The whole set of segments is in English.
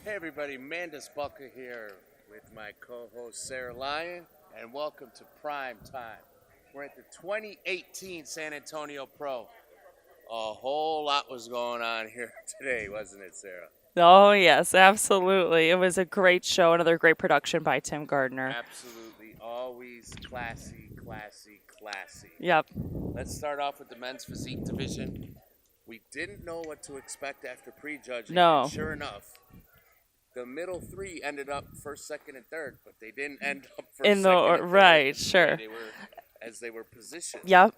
Hey everybody, Mandus Bucker here with my co-host Sarah Lyon, and welcome to Primetime. We're at the 2018 San Antonio Pro. A whole lot was going on here today, wasn't it, Sarah? Oh, yes, absolutely. It was a great show, another great production by Tim Gardner. Absolutely, always classy, classy, classy. Yep. Let's start off with the men's physique division. We didn't know what to expect after prejudging, No. and sure enough, the middle three ended up first, second, and third, but they didn't end up first, In the second, and third. right, sure. As they were positioned. Yep.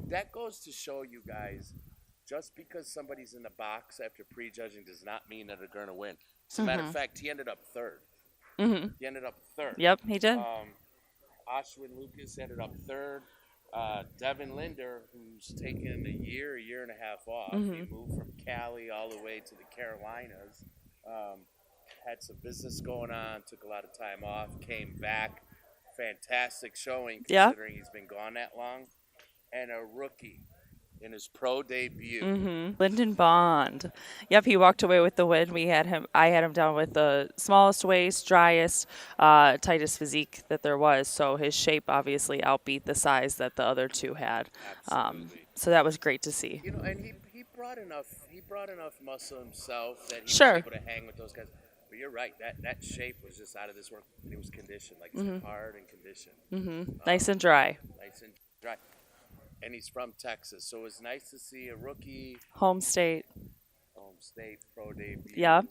That goes to show you guys, just because somebody's in the box after prejudging does not mean that they're going to win. As a matter of fact, he ended up third. He ended up third. Yep, he did. Ashwin Lucas ended up third. Devin Linder, who's taken a year and a half off. He moved from Cali all the way to the Carolinas. Had some business going on, took a lot of time off, came back. Fantastic showing considering he's been gone that long. And a rookie in his pro debut. Lyndon Bond. Yep, he walked away with the win. I had him down with the smallest waist, driest, tightest physique that there was. So his shape obviously outbeat the size that the other two had. Absolutely. So that was great to see. You know, and he brought enough muscle himself that he Sure. was able to hang with those guys. But you're right, that shape was just out of this world. And he was conditioned, like hard and conditioned. Nice and dry. Nice and dry. And he's from Texas, so it was nice to see a rookie Home state. home state pro debut Yep.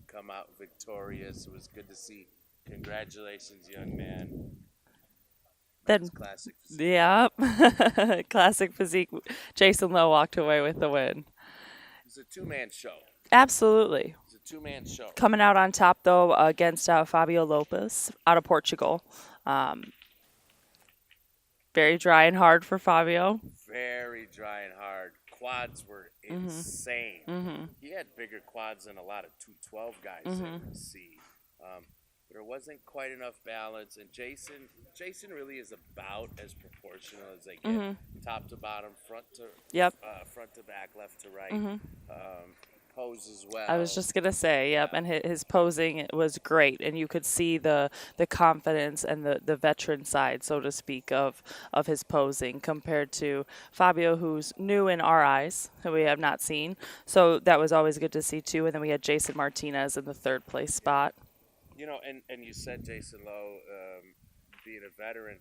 come out victorious. It was good to see. Congratulations, young man. Then, That's classic. yep. Classic physique. Jason Lowe walked away with the win. It's a two-man show. Absolutely. It's a two-man show. Coming out on top, though, against Fabio Lopes out of Portugal. Very dry and hard for Fabio. Very dry and hard. Quads were insane. He had bigger quads than a lot of 212 guys that we see. There wasn't quite enough balance, and Jason really is about as proportional as they get, top to bottom, front to back, left to right. Pose as well. I was just gonna say, yep, and his posing was great, and you could see the confidence and the veteran side, so to speak, of his posing compared to Fabio, who's new in our eyes, who we have not seen. So that was always good to see too. And then we had Jason Martinez in the third place spot. You know, and you said Jason Lowe being a veteran.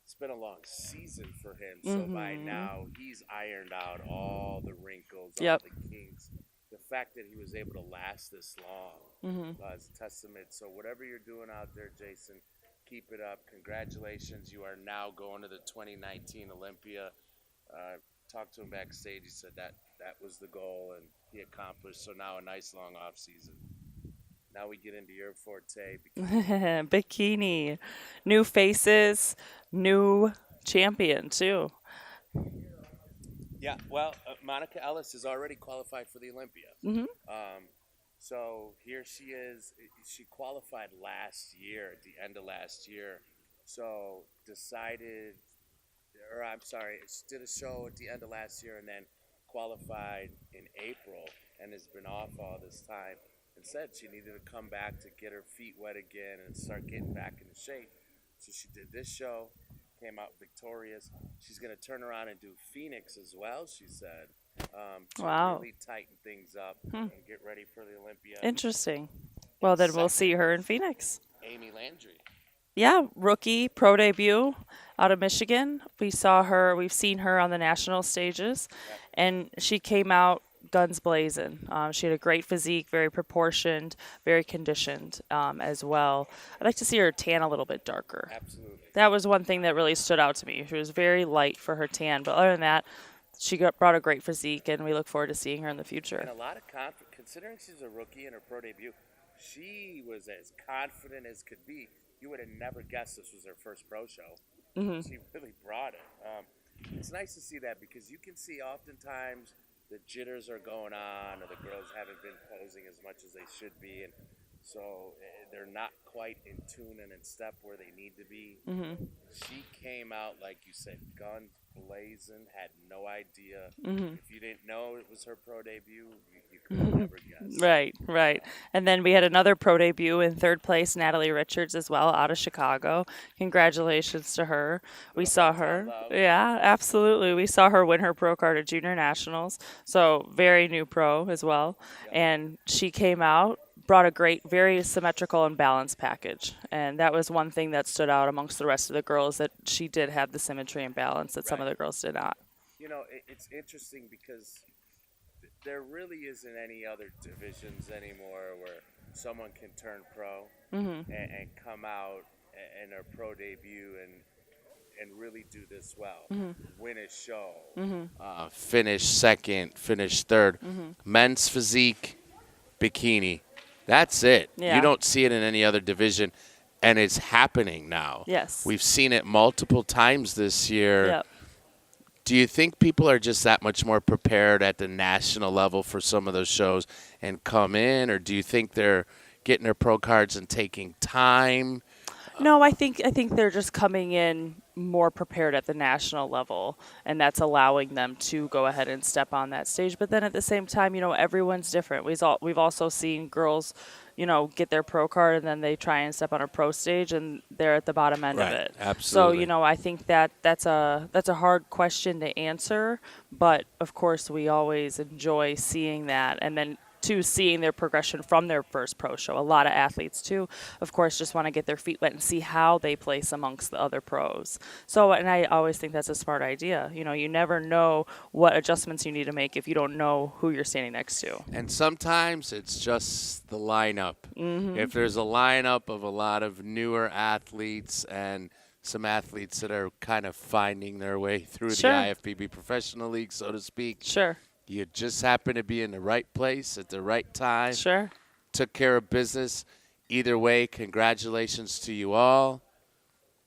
It's been a long season for him, so by now he's ironed out all the wrinkles, all the kinks. The fact that he was able to last this long is a testament. So whatever you're doing out there, Jason, keep it up. Congratulations. You are now going to the 2019 Olympia. Talked to him backstage. He said that was the goal, and he accomplished. So now a nice long off season. Now we get into your forte. Bikini. New faces, new champion, too. Yeah, well, Monica Ellis is already qualified for the Olympia. So here she is. She qualified last year, at the end of last year. So decided, or I'm sorry, she did a show at the end of last year and then qualified in April and has been off all this time. And said she needed to come back to get her feet wet again and start getting back into shape. So she did this show, came out victorious. She's going to turn around and do Phoenix as well, she said, to really tighten things up and get ready for the Olympia. Interesting. Well, then we'll see her in Phoenix. Amy Landry. Yeah, rookie pro debut out of Michigan. We've seen her on the national stages, and she came out guns blazing. She had a great physique, very proportioned, very conditioned as well. I'd like to see her tan a little bit darker. Absolutely. That was one thing that really stood out to me. She was very light for her tan, but other than that, she brought a great physique, and we look forward to seeing her in the future. And a lot of confidence, considering she's a rookie in her pro debut, she was as confident as could be. You would have never guessed this was her first pro show. She really brought it. It's nice to see that because you can see oftentimes the jitters are going on or the girls haven't been posing as much as they should be, and so they're not quite in tune and in step where they need to be. She came out, like you said, guns blazing, had no idea. Hmm. If you didn't know it was her pro debut, you could have never guessed. Right, right. And then we had another pro debut in third place, Natalie Richards as well, out of Chicago. Congratulations to her. We saw her. love. Yeah, absolutely. We saw her win her pro card at Junior Nationals. So very new pro as well. And she came out, brought a great, very symmetrical and balanced package. And that was one thing that stood out amongst the rest of the girls, that she did have the symmetry and balance that some of the girls did not. You know, it's interesting because there really isn't any other divisions anymore where someone can turn pro and come out in their pro debut and really do this well, win a show, finish second, finish third. Men's physique, bikini, that's it. Yeah. You don't see it in any other division, and it's happening now. Yes. We've seen it multiple times this year. Yep. Do you think people are just that much more prepared at the national level for some of those shows and come in, or do you think they're getting their pro cards and taking time? No, I think they're just coming in more prepared at the national level, and that's allowing them to go ahead and step on that stage. But then at the same time, everyone's different. We've also seen girls, get their pro card and then they try and step on a pro stage and they're at the bottom end of it. Absolutely. So, I think that's a hard question to answer, but of course we always enjoy seeing that, and then to seeing their progression from their first pro show. A lot of athletes too, of course, just want to get their feet wet and see how they place amongst the other pros. So, and I always think that's a smart idea. You never know what adjustments you need to make if you don't know who you're standing next to. And sometimes it's just the lineup. If there's a lineup of a lot of newer athletes and some athletes that are kind of finding their way through Sure. the IFBB Professional League, so to speak. Sure. You just happen to be in the right place at the right time. Sure. Took care of business. Either way, congratulations to you all.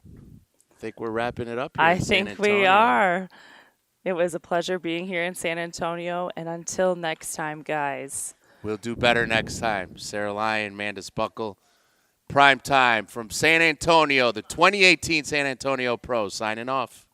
I think we're wrapping it up here I in San think we Antonio. are. It was a pleasure being here in San Antonio, and until next time, guys. We'll do better next time. Sarah Lyon, Mandis Buckle. Primetime from San Antonio, the 2018 San Antonio Pro, signing off.